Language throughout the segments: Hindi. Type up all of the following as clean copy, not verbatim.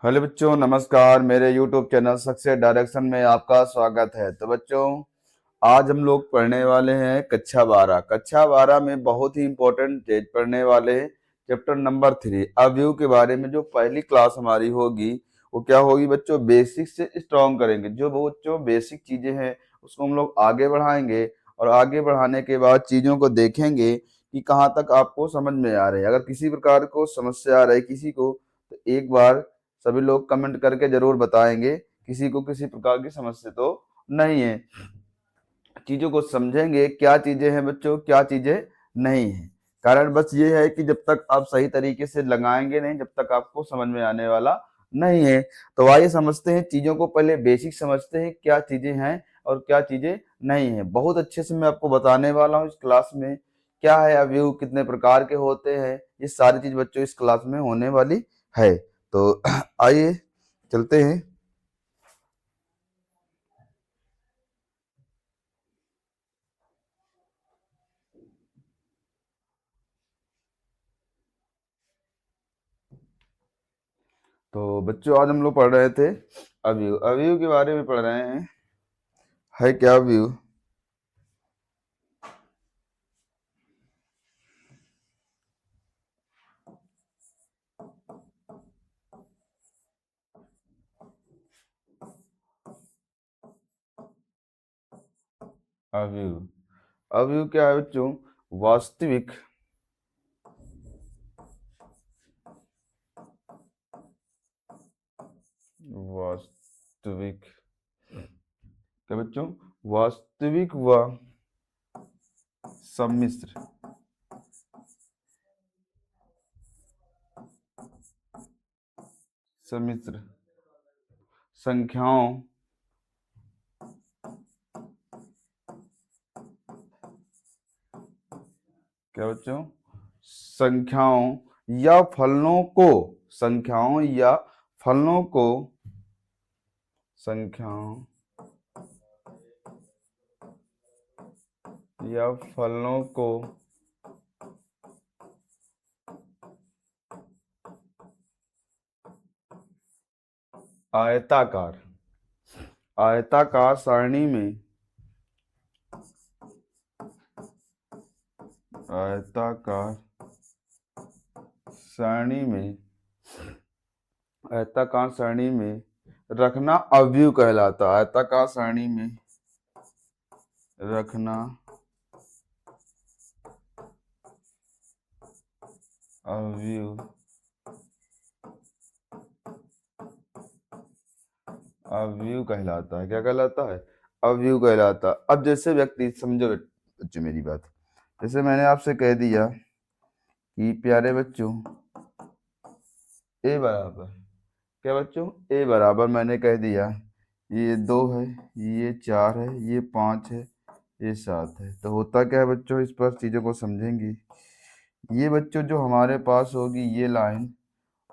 हेलो बच्चों, नमस्कार। मेरे YouTube चैनल सक्सेस डायरेक्शन में आपका स्वागत है। तो बच्चों, आज हम लोग पढ़ने वाले हैं कक्षा 12 में बहुत ही इम्पोर्टेंट चीज पढ़ने वाले हैं। चैप्टर नंबर 3 अवयव के बारे में। जो पहली क्लास हमारी होगी वो क्या होगी बच्चों, बेसिक से स्ट्रॉन्ग करेंगे। जो बच्चों बेसिक चीजें हैं उसको हम लोग आगे बढ़ाएंगे, और आगे बढ़ाने के बाद चीजों को देखेंगे कि कहाँ तक आपको समझ में आ रहे हैं। अगर किसी प्रकार को समस्या आ रही है किसी को, तो एक बार सभी लोग कमेंट करके जरूर बताएंगे किसी को किसी प्रकार की समस्या तो नहीं है। चीजों को समझेंगे, क्या चीजें हैं बच्चों, क्या चीजें नहीं है। कारण बस ये है कि जब तक आप सही तरीके से लगाएंगे नहीं, जब तक आपको समझ में आने वाला नहीं है। तो आइए समझते हैं चीजों को। पहले बेसिक समझते हैं क्या चीजें हैं और क्या चीजें नहीं है। बहुत अच्छे से मैं आपको बताने वाला हूँ इस क्लास में। क्या है अवयव, कितने प्रकार के होते हैं, ये सारी चीज बच्चों इस क्लास में होने वाली है। तो आइए चलते हैं। तो बच्चों, आज हम लोग पढ़ रहे थे अवयव। अवयव के बारे में पढ़ रहे हैं। है क्या अवयव? अवयव अवयव क्या है बच्चों? वास्तविक वास्तविक क्या बच्चों? वास्तविक व सम्मिश्र सम्मिश्र संख्याओं क्या बच्चों? संख्याओं या फलनों को संख्याओं या फलनों को संख्याओं या फलनों को आयताकार आयताकार सारणी में आयताकार सारणी में आयताकार सारणी में रखना अवयव कहलाता है। आयताकार सारणी में रखना अवयव अवयव कहलाता है। क्या कहलाता है? अवयव कहलाता है। अब जैसे व्यक्ति, समझो बच्चों मेरी बात, जैसे मैंने आपसे कह दिया कि प्यारे बच्चों ए बराबर, क्या बच्चों? ए बराबर मैंने कह दिया ये 2 है, ये 4 है, ये 5 है, ये 7 है। तो होता क्या है बच्चों, इस पर चीजों को समझेंगे। ये बच्चों जो हमारे पास होगी ये लाइन,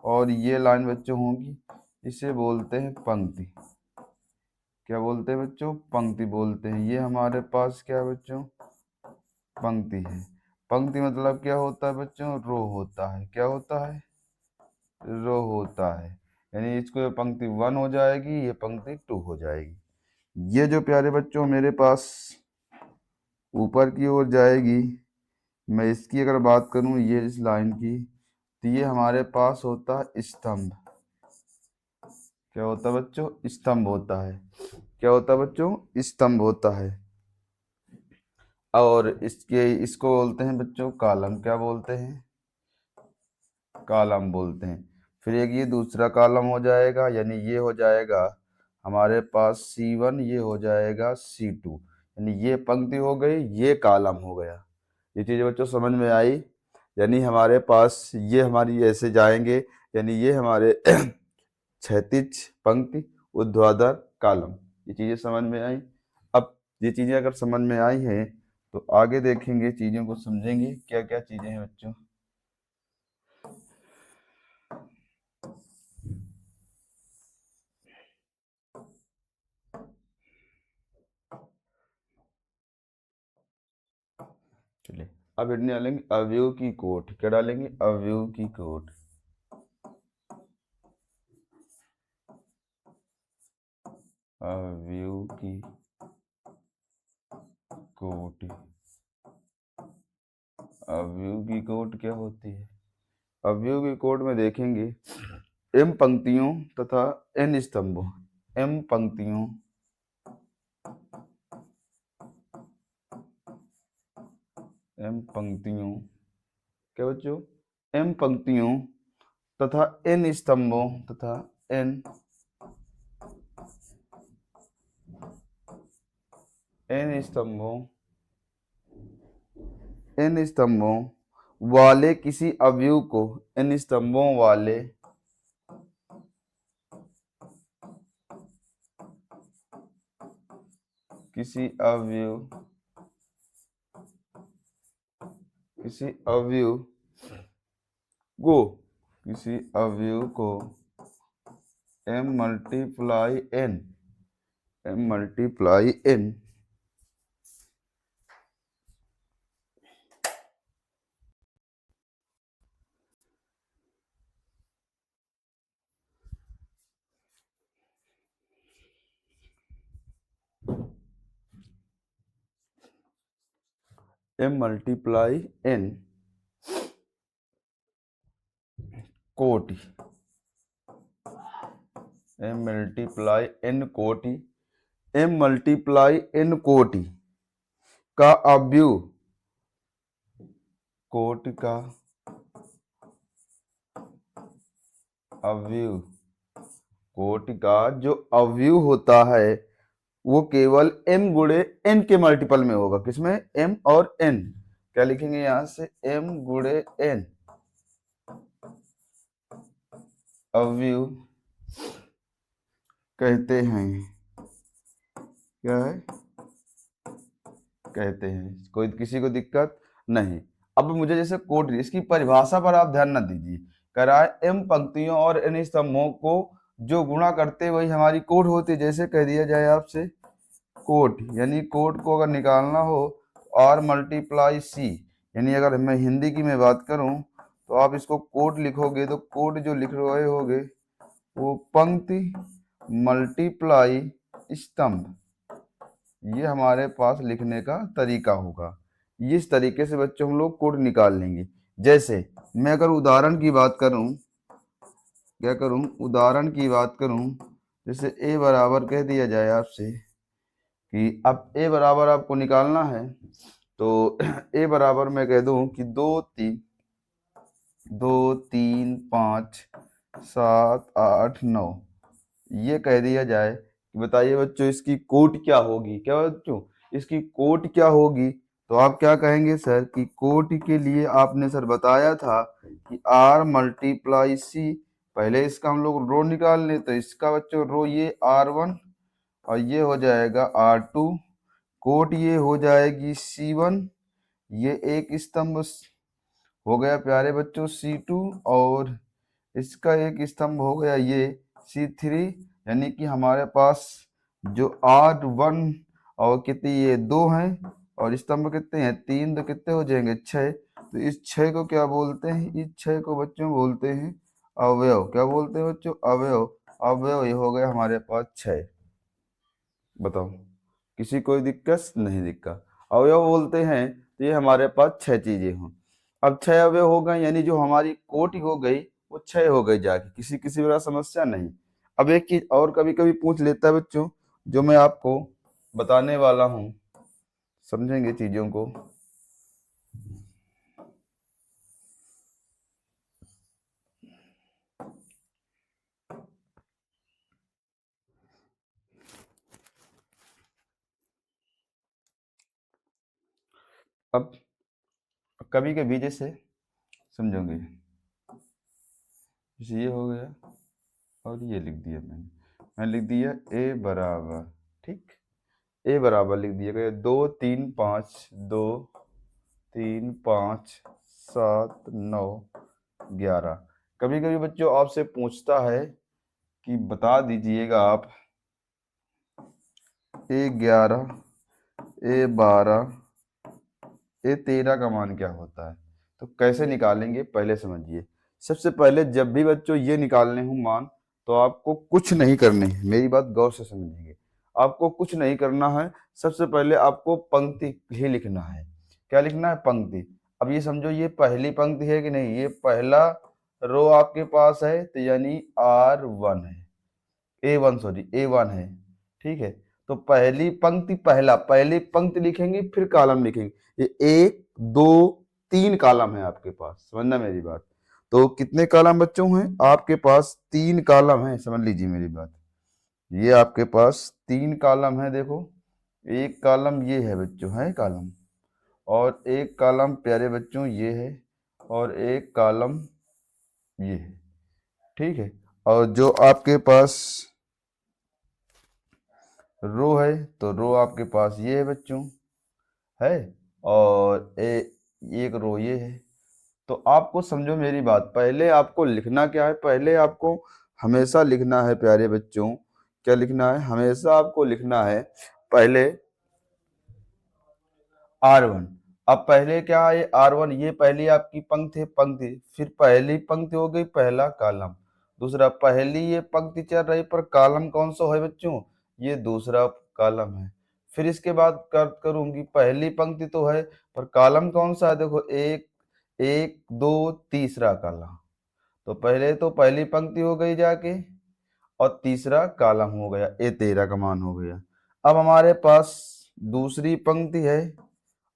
और ये लाइन बच्चों होगी, इसे बोलते हैं पंक्ति। क्या बोलते हैं बच्चों? पंक्ति बोलते हैं। ये हमारे पास क्या है बच्चों? पंक्ति है। पंक्ति मतलब क्या होता है बच्चों? रो होता है। क्या होता है? रो होता है। यानी इसको ये पंक्ति 1 हो जाएगी, ये पंक्ति 2 हो जाएगी। ये जो प्यारे बच्चों मेरे पास ऊपर की ओर जाएगी, मैं इसकी अगर बात करूं, ये इस लाइन की, तो ये हमारे पास होता है स्तंभ। क्या होता है बच्चों? स्तंभ होता है। क्या होता है बच्चों? स्तंभ होता है। और इसको बोलते हैं बच्चों कॉलम। क्या बोलते हैं? कॉलम बोलते हैं। फिर एक ये दूसरा कॉलम हो जाएगा, यानी ये हो जाएगा हमारे पास C1, ये हो जाएगा C2। यानी ये पंक्ति हो गई, ये कॉलम हो गया। ये चीज़ बच्चों समझ में आई? यानी हमारे पास ये हमारी ऐसे जाएंगे, यानी ये हमारे क्षैतिज पंक्ति, ऊर्ध्वाधर कॉलम। ये चीजें समझ में आई? अब ये चीजें अगर समझ में आई हैं तो आगे देखेंगे, चीजों को समझेंगे क्या क्या चीजें हैं बच्चों। चलिए, अब इतने डालेंगे अवयव की कोट। क्या डालेंगे? अवयव की कोट। अवयव की कोटि। अवयव की कोट क्या होती है? अवयव की कोट में देखेंगे m पंक्तियों तथा n स्तंभों। m पंक्तियों क्या बच्चों? m पंक्तियों तथा n स्तंभों तथा n स्तंभों वाले किसी अवयव को n स्तंभों वाले किसी अवयव को m मल्टीप्लाई n कोटि का अवयव कोटि का जो अवयव होता है वो केवल m गुणे n के मल्टीपल में होगा। किसमें? m और n। क्या लिखेंगे यहां से? m गुणे n अवयव कहते हैं। क्या है? कहते हैं। कोई किसी को दिक्कत नहीं। अब मुझे जैसे कोट, इसकी परिभाषा पर आप ध्यान न दीजिए। कह रहा है m पंक्तियों और n स्तंभों को जो गुणा करते वही हमारी कोट होती है। जैसे कह दिया जाए आपसे कोट, यानी कोट को अगर निकालना हो r मल्टीप्लाई c, यानी अगर मैं हिंदी की मैं बात करूं तो आप इसको कोट लिखोगे तो कोट जो लिख रहे होगे वो पंक्ति मल्टीप्लाई स्तंभ, ये हमारे पास लिखने का तरीका होगा। इस तरीके से बच्चों हम लोग कोड निकाल लेंगे। जैसे मैं अगर उदाहरण की बात करूं, क्या करूं? उदाहरण की बात करूं, जैसे a बराबर कह दिया जाए आपसे कि अब a बराबर आपको निकालना है तो a बराबर मैं कह दूं कि 2 3 5 7 8 9, ये कह दिया जाए कि बताइए बच्चों इसकी कोट क्या होगी। क्या बच्चों इसकी कोट क्या होगी? तो आप क्या कहेंगे सर कि कोट के लिए आपने सर बताया था कि r मल्टीप्लाई c। पहले इसका हम लोग रो निकाल लें तो इसका बच्चों रो ये r1 और ये हो जाएगा r2, कोट ये हो जाएगी c1, ये एक स्तंभ हो गया प्यारे बच्चों c2, और इसका एक स्तंभ हो गया ये c3। यानी कि हमारे पास जो r1 और कितनी ये 2 हैं और स्तंभ कितने हैं 3, तो कितने हो जाएंगे 6। तो इस 6 को क्या बोलते हैं? इस 6 को बच्चों बोलते हैं अवयव। क्या बोलते हैं बच्चों? अवयव। अवयव ये हो गया हमारे पास 6। बताओ किसी कोई दिक्कत नहीं? दिक्कत अवयव बोलते हैं तो ये हमारे पास 6 चीजें हों। अब 6 अवयव हो गए, यानी जो हमारी कोटि हो गई वो 6 हो गई जाके, किसी किसी बड़ा समस्या नहीं। अब एक चीज और कभी कभी पूछ लेता है बच्चों, जो मैं आपको बताने वाला हूँ, समझेंगे चीजों को। अब कभी कभी जैसे समझोगे, जैसे ये हो गया और ये लिख दिया मैं लिख दिया a बराबर, ठीक, a बराबर लिख दिया गया 2 3 5 2 3 5 7 9 11। कभी कभी बच्चों आपसे पूछता है कि बता दीजिएगा आप A11 A12 A13 का मान क्या होता है। तो कैसे निकालेंगे पहले समझिए। सबसे पहले जब भी बच्चों ये निकालने हो मान तो आपको कुछ नहीं करने हैं, मेरी बात गौर से समझेंगे। आपको कुछ नहीं करना है, सबसे पहले आपको पंक्ति ही लिखना है। क्या लिखना है? पंक्ति। अब ये समझो ये पहली पंक्ति है कि नहीं, ये पहला रो आपके पास है, तो यानी R1 है, A1 सॉरी A1 है, ठीक है। तो पहली पंक्ति पहली पंक्ति लिखेंगे, फिर कॉलम लिखेंगे। ये 1 2 3 कॉलम है आपके पास, समझना मेरी बात। तो कितने कॉलम बच्चों हैं आपके पास? 3 कॉलम है, समझ लीजिए मेरी बात। ये आपके पास 3 कॉलम है, देखो। एक कॉलम ये है बच्चों, है कॉलम, और एक कॉलम प्यारे बच्चों ये है, और एक कॉलम ये है, ठीक है। और जो आपके पास रो है, तो रो आपके पास ये है बच्चों, है, और एक रो ये है। तो आपको समझो मेरी बात, पहले आपको लिखना क्या है? पहले आपको हमेशा लिखना है प्यारे बच्चों, क्या लिखना है? हमेशा आपको लिखना है पहले R1। अब पहले क्या है? R1, ये पहली आपकी पंक्ति, फिर पहली पंक्ति हो गई पहला कॉलम, दूसरा पहली ये पंक्ति चल रही पर कॉलम कौन सा है बच्चों? ये दूसरा कॉलम है। फिर इसके बाद करूंगी, पहली पंक्ति तो है पर कॉलम कौन सा है? देखो, एक एक दो तीसरा कॉलम। तो पहले तो पहली पंक्ति हो गई जाके, और तीसरा कॉलम हो गया, ए 13 का मान हो गया। अब हमारे पास दूसरी पंक्ति है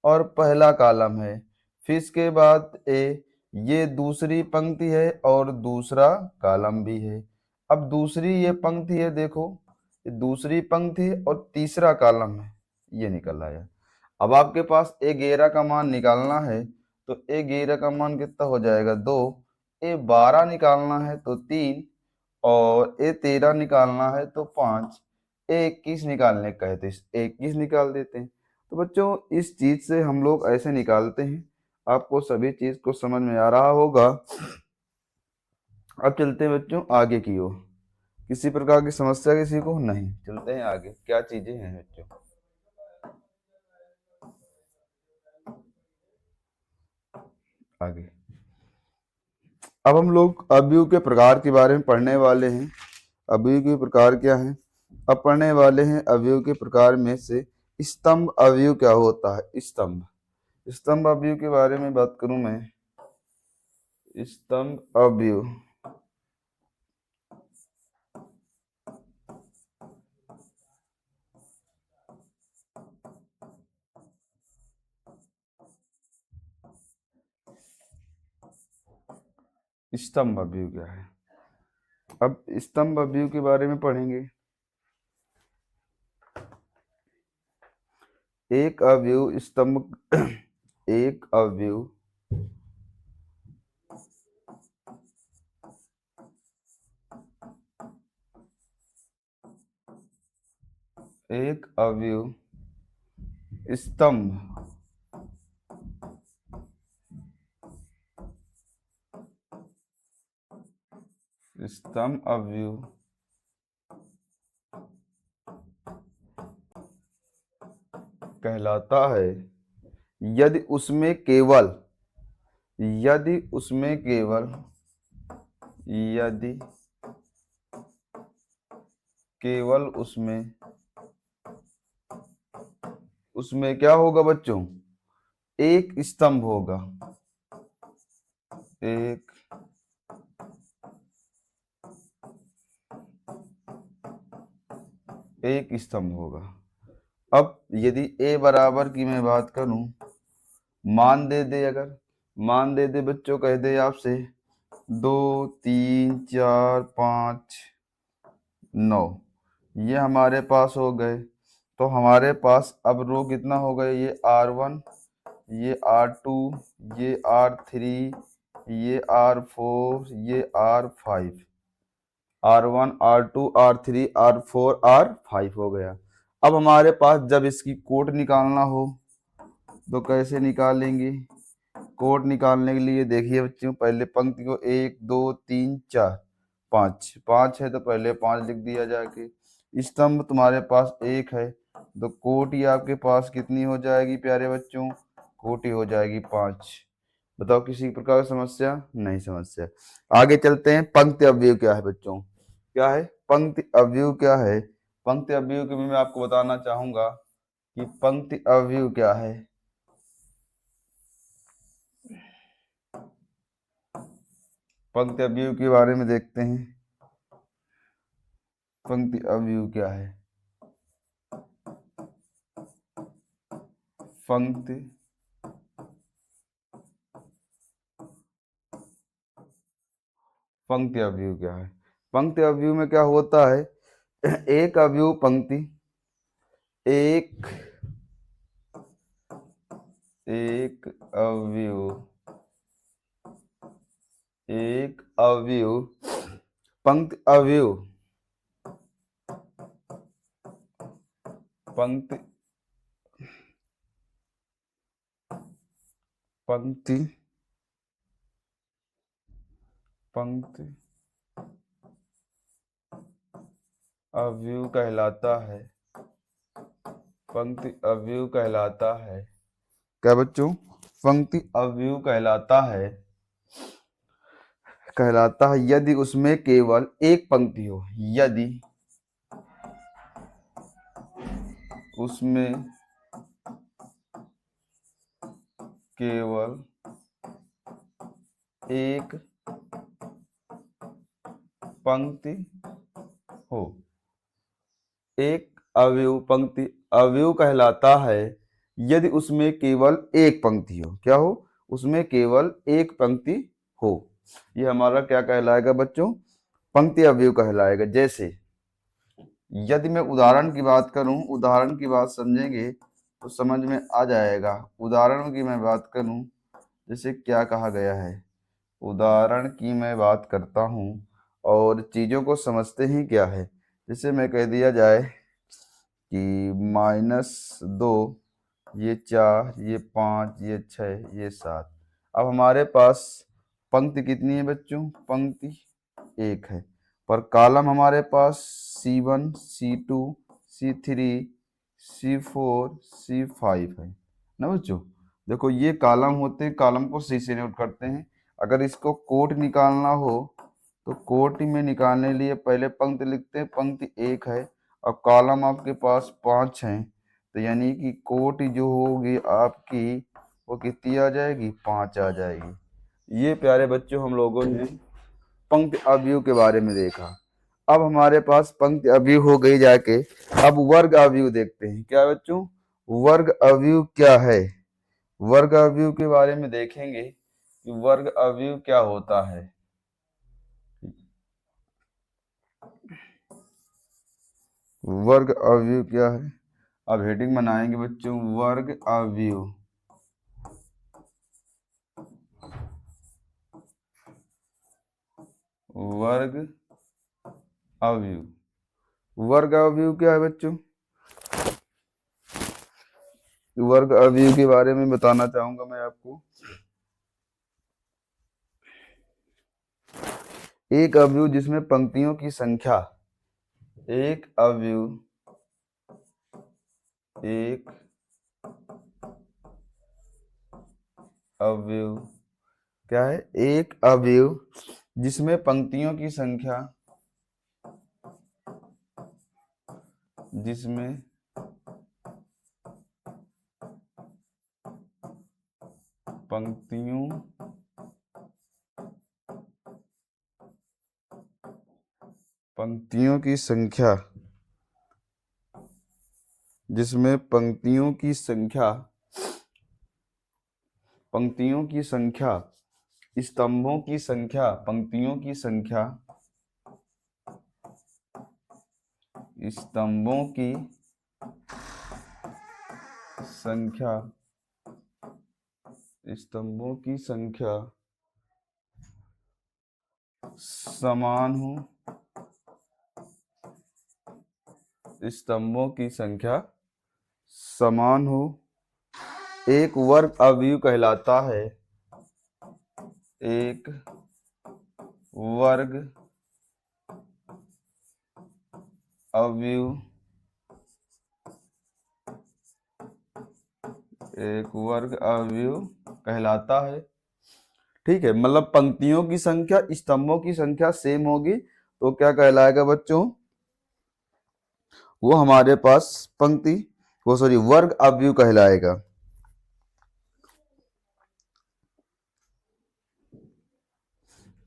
और पहला कॉलम है, फिर इसके बाद ये दूसरी पंक्ति है और दूसरा कॉलम भी है। अब दूसरी ये पंक्ति है, देखो, ये दूसरी पंक्ति और तीसरा कॉलम है, ये निकल आया। अब आपके पास A11 का मान निकालना है, तो A11 का मान कितना हो जाएगा? 2। A12 निकालना है तो 3, और A13 निकालना है तो 5। A21 निकालने का है तो A21 निकाल देते हैं। तो बच्चों इस चीज से हम लोग ऐसे निकालते हैं। आपको सभी चीज को समझ में आ रहा होगा। अब चलते हैं बच्चों आगे की ओर। किसी प्रकार की समस्या किसी को नहीं? चलते हैं आगे, क्या चीजें हैं बच्चों आगे। अब हम लोग अवयव के प्रकार के बारे में पढ़ने वाले हैं। अवयव के प्रकार क्या हैं? अब पढ़ने वाले हैं अवयव के प्रकार में से स्तंभ अवयव क्या होता है। स्तंभ अवयव के बारे में बात करूं मैं। स्तंभ अवयव, स्तंभ अवयव क्या है? अब स्तंभ अवयव के बारे में पढ़ेंगे। एक अवयव स्तंभ एक अवयव एक अवयव स्तंभ स्तंभ अवयव कहलाता है यदि उसमें केवल यदि उसमें केवल यदि केवल उसमें उसमें क्या होगा बच्चों? एक स्तंभ होगा, एक एक स्तंभ होगा। अब यदि a बराबर की मैं बात करूं, मान दे दे, अगर मान दे दे बच्चों, कह दे आपसे 2 3 4 5 9, ये हमारे पास हो गए। तो हमारे पास अब रो कितना हो गए? ये R1, ये R2, ये R3, ये R4, ये R5, R1 R2 R3 R4 R5 हो गया। अब हमारे पास जब इसकी कोट निकालना हो तो कैसे निकालेंगे? कोट निकालने के लिए देखिए बच्चों, पहले पंक्ति को 1 2 3 4 5 5 है तो पहले 5 लिख दिया जाके। स्तंभ तुम्हारे पास एक है तो कोटि आपके पास कितनी हो जाएगी प्यारे बच्चों? कोटि हो जाएगी 5। बताओ किसी प्रकार की समस्या नहीं? समस्या। आगे चलते हैं। पंक्ति अवयव क्या है बच्चों? क्या है पंक्ति अवयव? क्या है? पंक्ति अवयव के मैं आपको बताना चाहूंगा कि पंक्ति अवयव क्या है। पंक्ति अवयव के बारे में देखते हैं। पंक्ति अवयव क्या है? पंक्ति पंक्ति अवयव क्या है? पंक्ति अवयव में क्या होता है? एक अवयव पंक्ति, एक अवयव, एक अवयव पंक्ति अवयव, पंक्ति पंक्ति पंक्ति अवयव कहलाता है। पंक्ति अवयव कहलाता है क्या बच्चों? पंक्ति अवयव कहलाता है यदि उसमें केवल एक पंक्ति हो। यदि उसमें केवल एक पंक्ति हो। एक अवयव पंक्ति अवयव कहलाता है यदि उसमें केवल एक पंक्ति हो। क्या हो? उसमें केवल एक पंक्ति हो। ये हमारा क्या कहलाएगा बच्चों? पंक्ति अवयव कहलाएगा। जैसे यदि मैं उदाहरण की बात करूं, उदाहरण की बात समझेंगे तो समझ में आ जाएगा। उदाहरण की मैं बात करूं, जैसे क्या कहा गया है, उदाहरण की मैं बात करता हूं और चीज़ों को समझते ही क्या है। जैसे मैं कह दिया जाए कि -2, ये 4, ये 5, ये 6, ये 7। अब हमारे पास पंक्ति कितनी है बच्चों? पंक्ति एक है, पर कॉलम हमारे पास C1, C2, C3, C4, C5 है ना बच्चों। देखो ये कॉलम होते हैं, कॉलम को C से नोट करते हैं। अगर इसको कोट निकालना हो तो कोटि में निकालने लिए पहले पंक्ति लिखते हैं, पंक्ति एक है और कॉलम आपके पास 5 हैं, तो यानी कि कोटि जो होगी आपकी वो कितनी आ जाएगी? 5 आ जाएगी। ये प्यारे बच्चों हम लोगों ने पंक्ति अवयव के बारे में देखा। अब हमारे पास पंक्ति अवयव हो गई जाके, अब वर्ग अवयव देखते हैं। क्या बच्चों? वर्ग अवयव क्या है? वर्ग अवयव के बारे में देखेंगे कि वर्ग अवयव क्या होता है। वर्ग अवयव क्या है? अब हेडिंग बनाएंगे बच्चों, वर्ग अवयव। वर्ग अवयव, वर्ग अवयव क्या है बच्चों? वर्ग अवयव के बारे में बताना चाहूंगा मैं आपको। एक अवयव जिसमें पंक्तियों की संख्या, एक अवयव, एक अवयव क्या है? एक अवयव जिसमें पंक्तियों की संख्या, जिसमें पंक्तियों की संख्या, जिसमें पंक्तियों की संख्या, पंक्तियों की संख्या, स्तंभों की संख्या, पंक्तियों की संख्या, स्तंभों की संख्या, स्तंभों की संख्या समान हो, स्तंभों की संख्या समान हो, एक वर्ग अवयव कहलाता है। एक वर्ग अवयव, एक वर्ग अवयव कहलाता है। ठीक है, मतलब पंक्तियों की संख्या स्तंभों की संख्या सेम होगी तो क्या कहलाएगा बच्चों? वो हमारे पास पंक्ति वो सॉरी वर्ग अवयव कहलाएगा।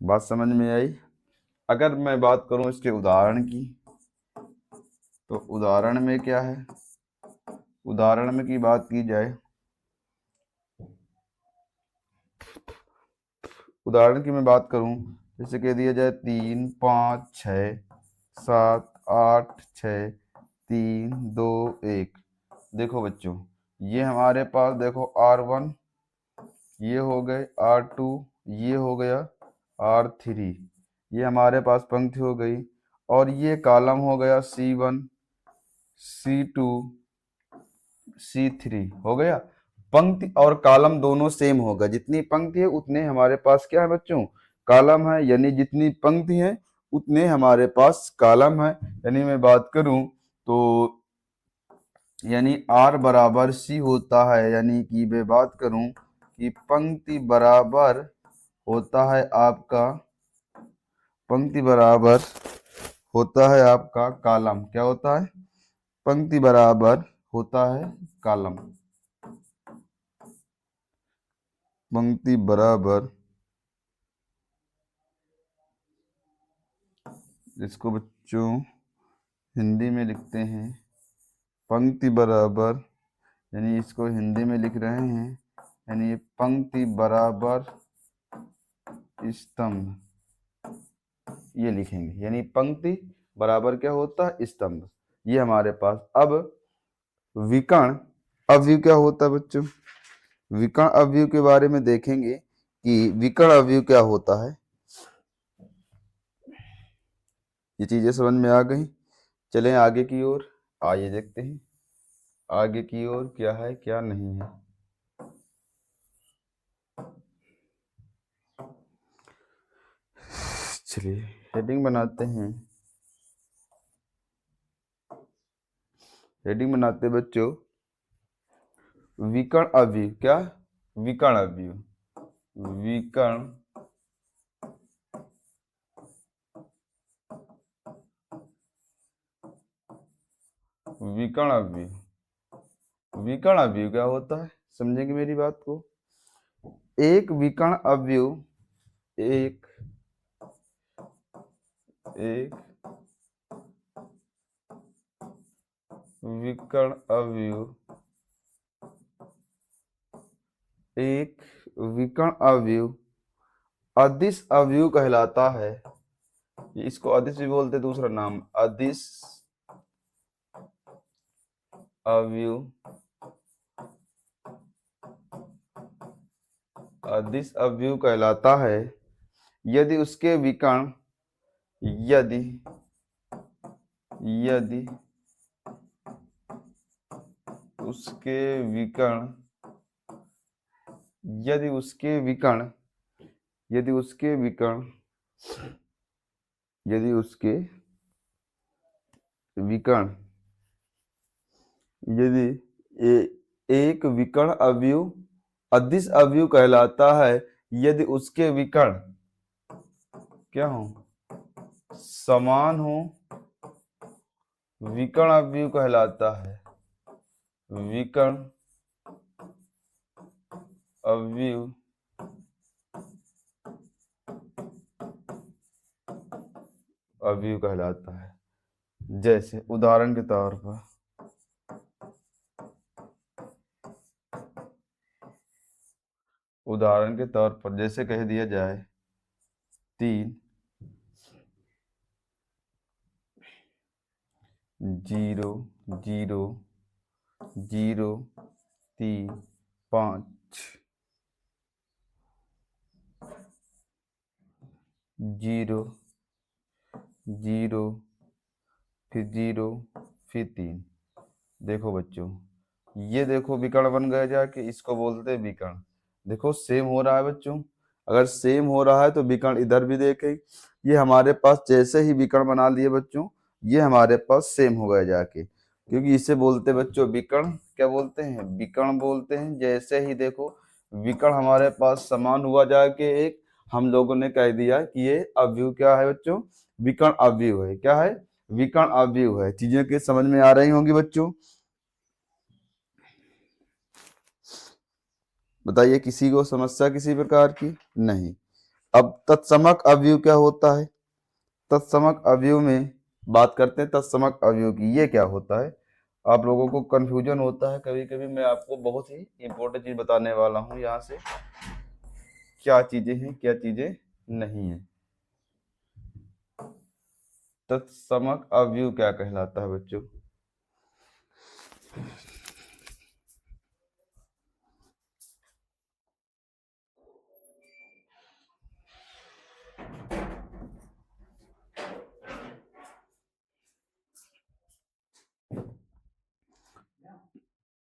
बात समझ में आई। अगर मैं बात करूं इसके उदाहरण की, तो उदाहरण में क्या है, उदाहरण में की बात की जाए, उदाहरण की मैं बात करूं, जैसे कह दिया जाए 3 5 6 7 8 6 3 2 1। देखो बच्चों, ये हमारे पास देखो R1 ये हो गए, R2 ये हो गया, R3 ये हमारे पास पंक्ति हो गई, और ये कॉलम हो गया C1 C2 C3 हो गया। पंक्ति और कॉलम दोनों सेम होगा, जितनी पंक्ति है उतने हमारे पास क्या है बच्चों, कॉलम है, यानी जितनी पंक्ति है उतने हमारे पास कॉलम है। यानी मैं बात करूं तो यानी R बराबर C होता है, यानी कि मैं बात करूं कि पंक्ति बराबर होता है आपका, पंक्ति बराबर होता है आपका कॉलम, क्या होता है, पंक्ति बराबर होता है कॉलम, पंक्ति बराबर, इसको बच्चों हिंदी में लिखते हैं पंक्ति बराबर, यानी इसको हिंदी में लिख रहे हैं, यानी पंक्ति बराबर स्तंभ, ये लिखेंगे, यानी पंक्ति बराबर क्या होता है, स्तंभ। ये हमारे पास। अब विकर्ण अवयव क्या होता है बच्चों, विकर्ण अवयव के बारे में देखेंगे कि विकर्ण अवयव क्या होता है। ये चीजें समझ में आ गई। चलें आगे की ओर, आइए देखते हैं आगे की ओर क्या है क्या नहीं है। चलिए हेडिंग बनाते हैं, हेडिंग बनाते बच्चों, विकर्ण अवयव, क्या, विकर्ण अवयव, विकर्ण विकर्ण अवयव, विकर्ण अवयव क्या होता है, समझेंगे मेरी बात को। एक विकर्ण अवयव, एक एक विकर्ण अवयव, एक विकर्ण अवयव अदिश अवयव कहलाता है। इसको अदिश भी बोलते हैं, दूसरा नाम अदिश अवयव, अदिश अवयव कहलाता है यदि उसके विकर्ण, यदि यदि उसके विकर्ण, यदि उसके विकर्ण, यदि उसके विकर्ण, यदि उसके विकर्ण, यदि एक विकर्ण अवयव अदिश अवयव कहलाता है यदि उसके विकर्ण क्या हो, समान हो, विकर्ण अवयव कहलाता है, विकर्ण अवयव अवयव कहलाता है। जैसे उदाहरण के तौर पर, उदाहरण के तौर पर जैसे कह दिया जाए 3 0 0 3 5 0 0 फिर 0 फिर 3। देखो बच्चों, ये देखो विकर्ण बन गया जाके, इसको बोलते हैं विकर्ण। देखो सेम हो रहा है बच्चों, अगर सेम हो रहा है तो विकर्ण इधर भी देखें, ये हमारे पास जैसे ही विकर्ण बना लिए बच्चों, ये हमारे पास सेम हो गया जाके, क्योंकि इसे बोलते हैं बच्चों विकर्ण, क्या बोलते हैं, विकर्ण बोलते हैं। जैसे ही देखो विकर्ण हमारे पास समान हुआ जाके एक, हम लोगों ने कह दिया कि ये अवयव क्या है बच्चों, विकर्ण अवयव है, क्या है, विकर्ण अवयव है। चीजें के समझ में आ रही होंगी बच्चों? बताइए, किसी को समस्या किसी प्रकार की? नहीं। अब तत्समक अवयव क्या होता है? तत्समक अवयव में बात करते हैं तत्समक अवयव की। ये क्या होता है? आप लोगों को कंफ्यूजन होता है कभी कभी। मैं आपको बहुत ही इंपॉर्टेंट चीज बताने वाला हूँ यहाँ से, क्या चीजें हैं क्या चीजें नहीं है। तत्समक अवयव क्या कहलाता है बच्चों?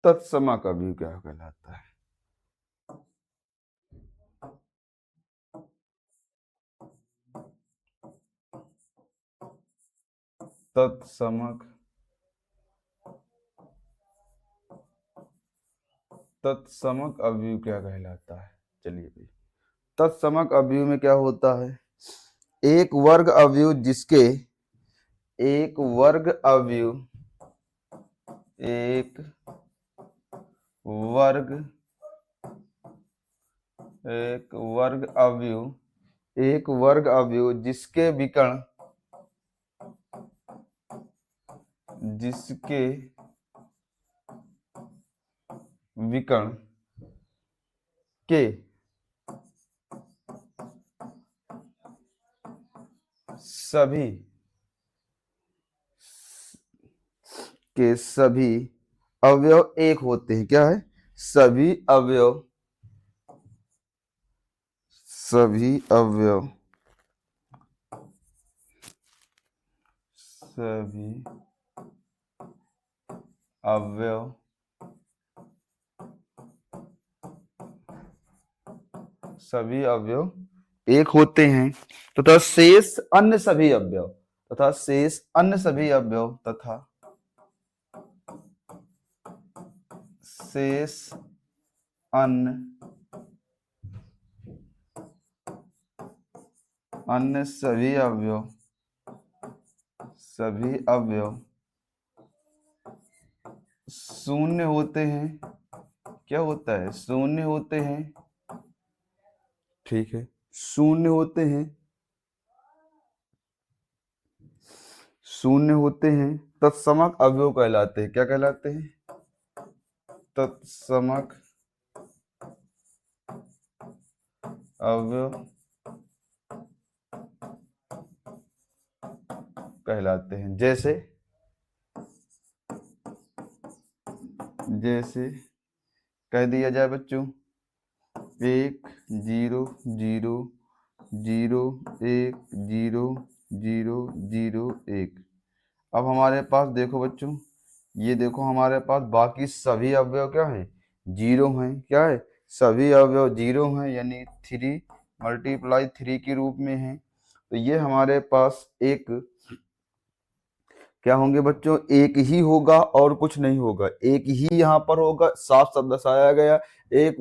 तत्समक अवयव क्या कहलाता है? तत्समक तत्समक अवयव क्या कहलाता है? चलिए भाई, तत्समक अवयव में क्या होता है? एक वर्ग अवयव जिसके एक वर्ग अवयव एक वर्ग एक वर्ग अवयव एक वर्ग अवयव जिसके विकर्ण के सभी अवयव एक होते हैं। क्या है? सभी अवयव सभी अवयव सभी अवयव एक होते हैं तथा शेष अन्य सभी अवयव तथा शेष अन्य सभी अवयव शून्य होते हैं। क्या होता है? शून्य होते हैं। ठीक है, शून्य होते हैं तत्समक अवयव कहलाते हैं। क्या कहलाते हैं? तत्समक अवयव कहलाते हैं। जैसे कह दिया जाए बच्चों, 1 0 0 0 1 0 0 0 1। अब हमारे पास देखो बच्चों, ये देखो हमारे पास बाकी सभी अवयव क्या है? जीरो हैं। क्या है? सभी अवयव जीरो हैं, यानी 3 × 3 के रूप में है। तो ये हमारे पास एक क्या होंगे बच्चों? एक ही होगा और कुछ नहीं होगा। एक ही यहाँ पर होगा, साफ साफ दर्शाया गया। एक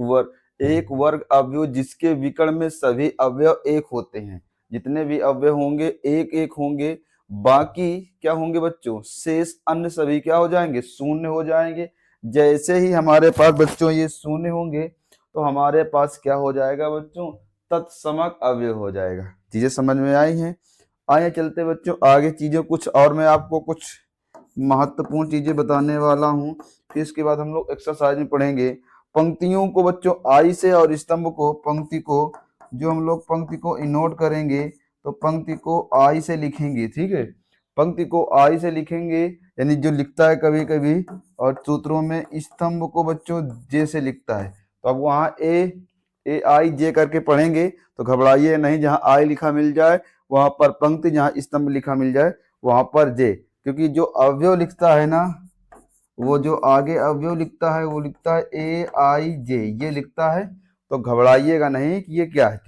वर्ग अवयव जिसके विकर्ण में सभी अवयव एक होते हैं। जितने भी अवयव होंगे एक एक होंगे। बाकी क्या होंगे बच्चों? शेष अन्य सभी क्या हो जाएंगे? शून्य हो जाएंगे। जैसे ही हमारे पास बच्चों ये शून्य होंगे तो हमारे पास क्या हो जाएगा बच्चों? तत्समक अवयव हो जाएगा। चीजें समझ में आई हैं? आइए चलते बच्चों आगे, चीजें कुछ और मैं आपको कुछ महत्वपूर्ण चीजें बताने वाला हूँ। फिर इसके बाद हम लोग एक्सरसाइज में पढ़ेंगे पंक्तियों को बच्चों आई से, और स्तंभ को पंक्ति को जो हम लोग पंक्ति को नोट करेंगे तो पंक्ति को आई से लिखेंगे। ठीक है, पंक्ति को आई से लिखेंगे, यानी जो लिखता है कभी कभी, और सूत्रों में स्तंभ को बच्चों जे से लिखता है। तो अब वहाँ AIJ करके पढ़ेंगे तो घबराइए नहीं। जहाँ आई लिखा मिल जाए वहां पर पंक्ति, जहाँ स्तंभ लिखा मिल जाए वहां पर जे। क्योंकि जो अवयव लिखता है ना, वो जो आगे अवयव लिखता है वो लिखता है AIJ, ये लिखता है। तो घबराइएगा नहीं कि ये क्या है।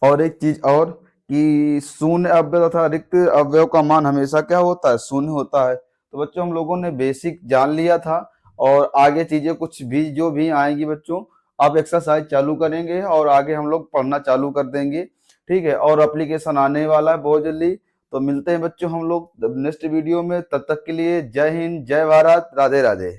और एक चीज और कि शून्य अवयव तथा रिक्त अवयव का मान हमेशा क्या होता है? शून्य होता है। तो बच्चों हम लोगों ने बेसिक जान लिया था, और आगे चीजें कुछ भी जो भी आएंगी बच्चों, आप एक्सरसाइज चालू करेंगे और आगे हम लोग पढ़ना चालू कर देंगे। ठीक है, और एप्लीकेशन आने वाला है बहुत जल्दी। तो मिलते हैं बच्चों हम लोग नेक्स्ट वीडियो में, तब तक के लिए जय हिंद, जय भारत, राधे राधे।